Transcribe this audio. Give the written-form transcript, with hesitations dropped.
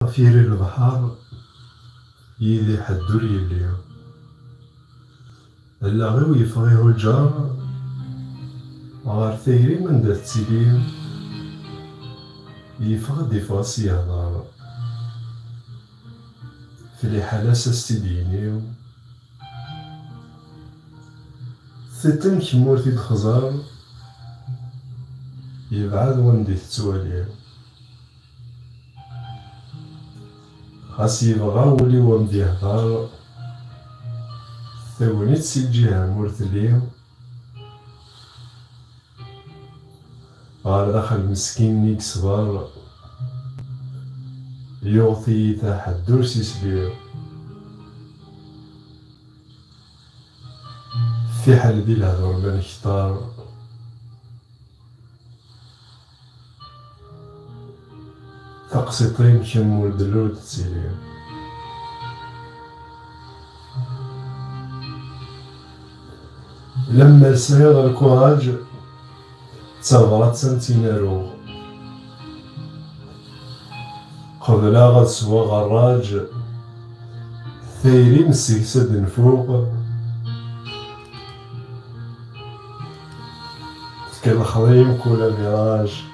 فيري البحر يدي حدو يليو ألا غير يفغيه الجار غار ثيري من دات تيليو يفغ يهضر في لي حالة ساستيدينيو ثتن كمورتي الخزار يبعد وندي تتواليو خاص يبغى ولي ومدي يهضر ثوني تسي الجهة مورتليو غار داخل مسكين نيك صبر يوطي تحدور سيسليو في حال دي الهضور بان كتار تقسيطين كم ولدلو تسيليو لما سهر الكوراج تصغرت سنتينارو قبل غد سوا غراج ثيري مسيسد نفوق تكل خضيم كولا ميراج